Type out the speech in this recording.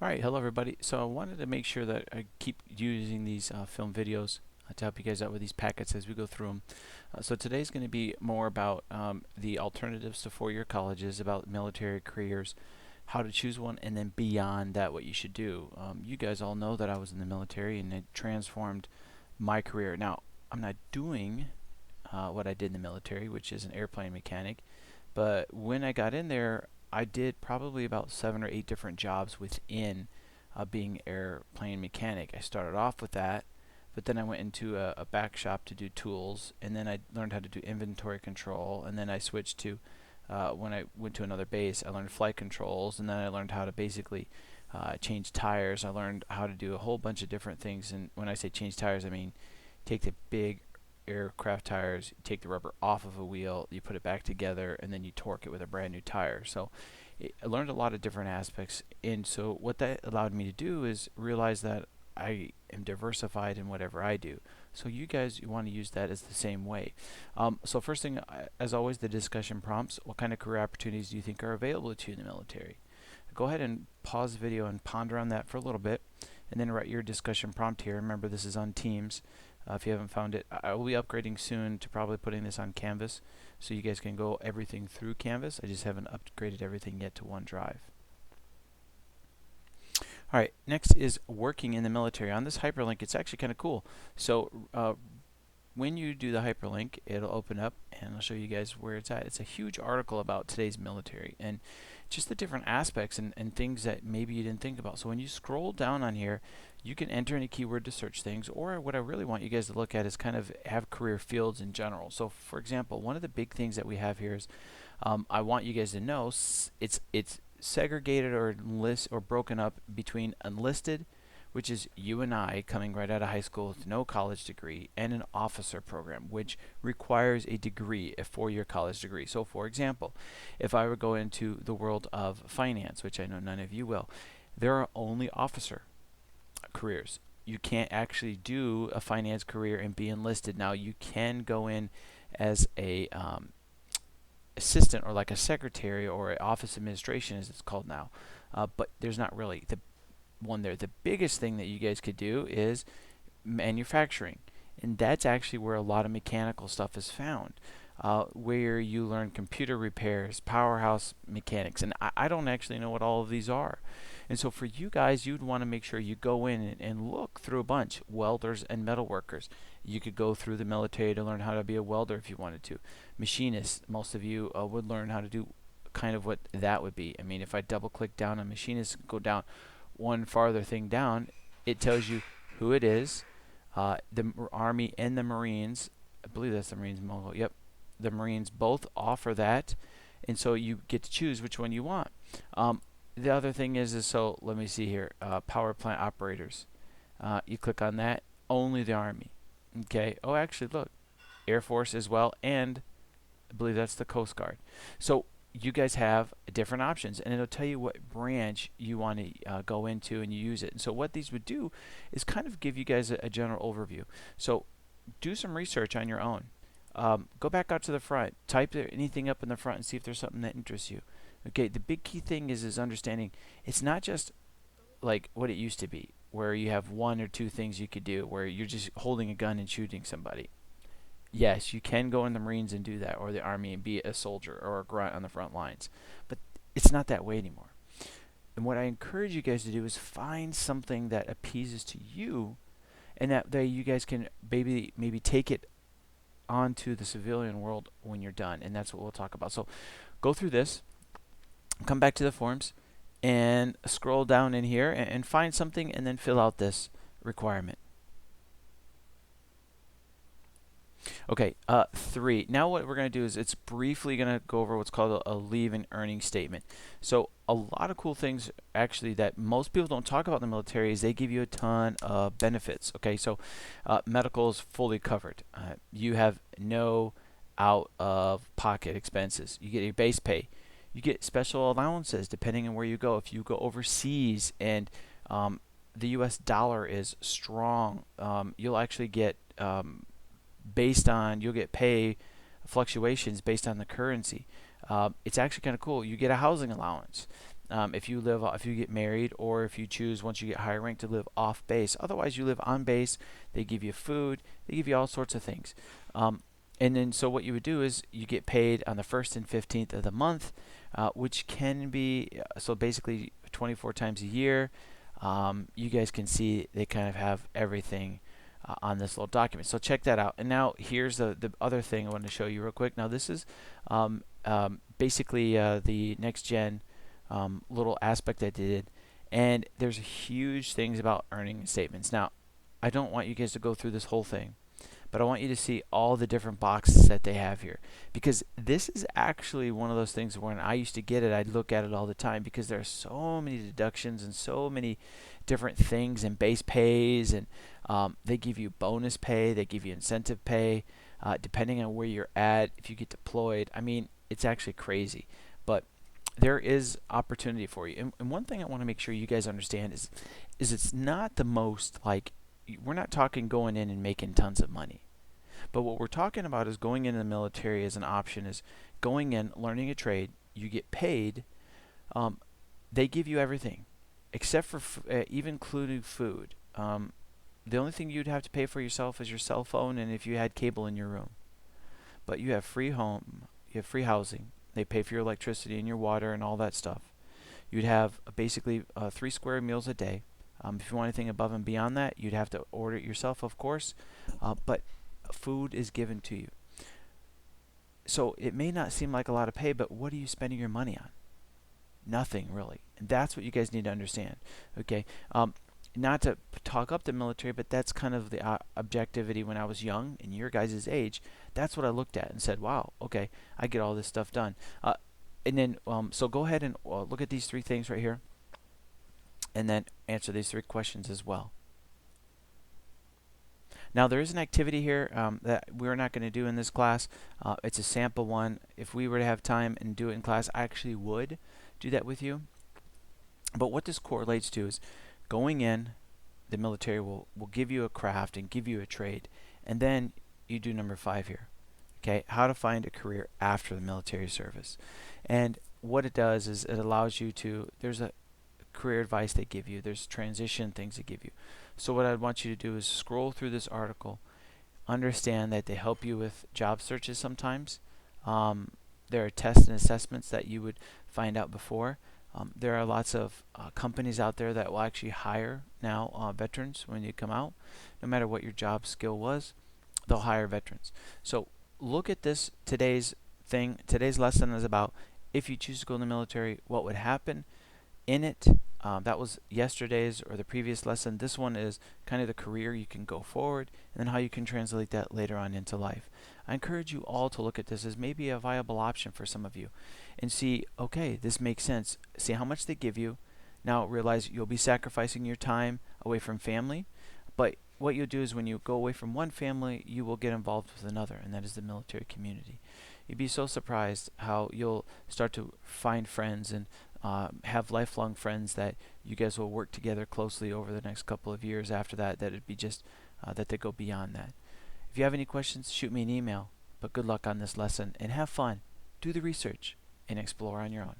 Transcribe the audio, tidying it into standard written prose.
All right, hello everybody. So I wanted to make sure that I keep using these film videos to help you guys out with these packets as we go through them. So today's going to be more about the alternatives to four-year colleges, about military careers, how to choose one, and then beyond that, what you should do. You guys all know that I was in the military and it transformed my career. Now, I'm not doing what I did in the military, which is an airplane mechanic, but when I got in there, I did probably about 7 or 8 different jobs within being airplane mechanic. I started off with that, but then I went into a back shop to do tools, and then I learned how to do inventory control, and then I switched to when I went to another base, I learned flight controls, and then I learned how to basically change tires. I learned how to do a whole bunch of different things, and when I say change tires, I mean take the big aircraft tires, you take the rubber off of a wheel, you put it back together, and then you torque it with a brand new tire. So I learned a lot of different aspects, and so what that allowed me to do is realize that I am diversified in whatever I do. So you guys, you want to use that as the same way. So first thing, as always, the discussion prompts. What kind of career opportunities do you think are available to you in the military? Go ahead and pause the video and ponder on that for a little bit, and then write your discussion prompt here. Remember, this is on Teams. If you haven't found it, I will be upgrading soon to probably putting this on Canvas, so you guys can go everything through Canvas. I just haven't upgraded everything yet to OneDrive. All right, next is working in the military. On this hyperlink, it's actually kind of cool. So when you do the hyperlink, it'll open up, and I'll show you guys where it's at. It's a huge article about today's military and just the different aspects and things that maybe you didn't think about. So when you scroll down on here, you can enter in a keyword to search things, or what I really want you guys to look at is kind of have career fields in general. So for example, one of the big things that we have here is I want you guys to know it's segregated or broken up between enlisted, which is you and I coming right out of high school with no college degree, and an officer program, which requires a degree, a 4-year college degree. So for example, if I were to go into the world of finance, which I know none of you will, there are only officer careers. You can't actually do a finance career and be enlisted. Now you can go in as a assistant or like a secretary or office administration as it's called now, but there's not really the one there. The biggest thing that you guys could do is manufacturing, and that's actually where a lot of mechanical stuff is found, where you learn computer repairs, powerhouse mechanics, and I don't actually know what all of these are. And so for you guys, you'd want to make sure you go in and look through a bunch. Welders and metal workers. You could go through the military to learn how to be a welder if you wanted to. Machinists, most of you would learn how to do kind of what that would be. I mean, if I double click down on machinists, go down one farther thing down, it tells you who it is. The Army and the Marines, I believe that's the Marines logo. Yep, the Marines both offer that, and so you get to choose which one you want. The other thing is so let me see here, power plant operators. You click on that, only the Army. Okay. Oh, actually, look, Air Force as well, and I believe that's the Coast Guard. So you guys have different options, and it'll tell you what branch you want to go into and you use it. And so what these would do is kind of give you guys a general overview. So do some research on your own. Go back out to the front, type anything up in the front and see if there's something that interests you. Okay, the big key thing is understanding it's not just like what it used to be, where you have one or two things you could do, where you're just holding a gun and shooting somebody. Yes, you can go in the Marines and do that, or the Army and be a soldier or a grunt on the front lines. But it's not that way anymore. And what I encourage you guys to do is find something that appeases to you, and that way you guys can maybe take it onto the civilian world when you're done. And that's what we'll talk about. So go through this, come back to the forms, and scroll down in here and find something, and then fill out this requirement. Okay, 3. Now what we're going to do is it's briefly going to go over what's called a leave and earning statement. So a lot of cool things actually that most people don't talk about in the military is they give you a ton of benefits. Okay, so medical is fully covered. You have no out of pocket expenses. You get your base pay. You get special allowances depending on where you go. If you go overseas and the US dollar is strong, you'll actually get you'll get pay fluctuations based on the currency. It's actually kind of cool. You get a housing allowance. if you get married, or if you choose once you get higher rank to live off base. Otherwise, you live on base. They give you food. They give you all sorts of things. And then so what you would do is you get paid on the 1st and 15th of the month, which can be so basically 24 times a year. You guys can see they kind of have everything on this little document. So check that out. And now here's the other thing I want to show you real quick. Now this is basically the next gen little aspect I did, and there's huge things about earning statements. Now I don't want you guys to go through this whole thing, but I want you to see all the different boxes that they have here, because this is actually one of those things when I used to get it, I'd look at it all the time, because there are so many deductions and so many different things, and base pays, and they give you bonus pay, they give you incentive pay, depending on where you're at, if you get deployed. I mean, it's actually crazy, but there is opportunity for you. And one thing I want to make sure you guys understand is it's not the most, like, we're not talking going in and making tons of money. But what we're talking about is going into the military as an option, is going in, learning a trade, you get paid, they give you everything, except for even including food. The only thing you'd have to pay for yourself is your cell phone and if you had cable in your room. But you have free home, you have free housing, they pay for your electricity and your water and all that stuff. You'd have basically 3 square meals a day. If you want anything above and beyond that, you'd have to order it yourself, of course, but food is given to you. So it may not seem like a lot of pay, but what are you spending your money on? Nothing, really. And that's what you guys need to understand. Okay, not to talk up the military, but that's kind of the objectivity when I was young, in your guys' age. That's what I looked at and said, wow, okay, I get all this stuff done. And then, so go ahead and look at these 3 things right here, and then answer these 3 questions as well. Now there is an activity here that we're not going to do in this class. It's a sample one. If we were to have time and do it in class, I actually would do that with you. But what this correlates to is going in, the military will give you a craft and give you a trade, and then you do number 5 here. Okay, how to find a career after the military service. And what it does is it allows you to, there's a career advice they give you, there's transition things they give you. So what I'd want you to do is scroll through this article, understand that they help you with job searches sometimes. There are tests and assessments that you would find out before. There are lots of companies out there that will actually hire now veterans when you come out. No matter what your job skill was, they'll hire veterans. So look at this, today's thing. Today's lesson is about if you choose to go in the military, what would happen in it. That was yesterday's or the previous lesson. This one is kind of the career you can go forward, and then how you can translate that later on into life. I encourage you all to look at this as maybe a viable option for some of you and see, okay, this makes sense. See how much they give you. Now realize you'll be sacrificing your time away from family, but what you'll do is when you go away from one family, you will get involved with another, and that is the military community. You'd be so surprised how you'll start to find friends and have lifelong friends that you guys will work together closely over the next couple of years after that. That it'd be just that they go beyond that. If you have any questions, shoot me an email. But good luck on this lesson and have fun. Do the research and explore on your own.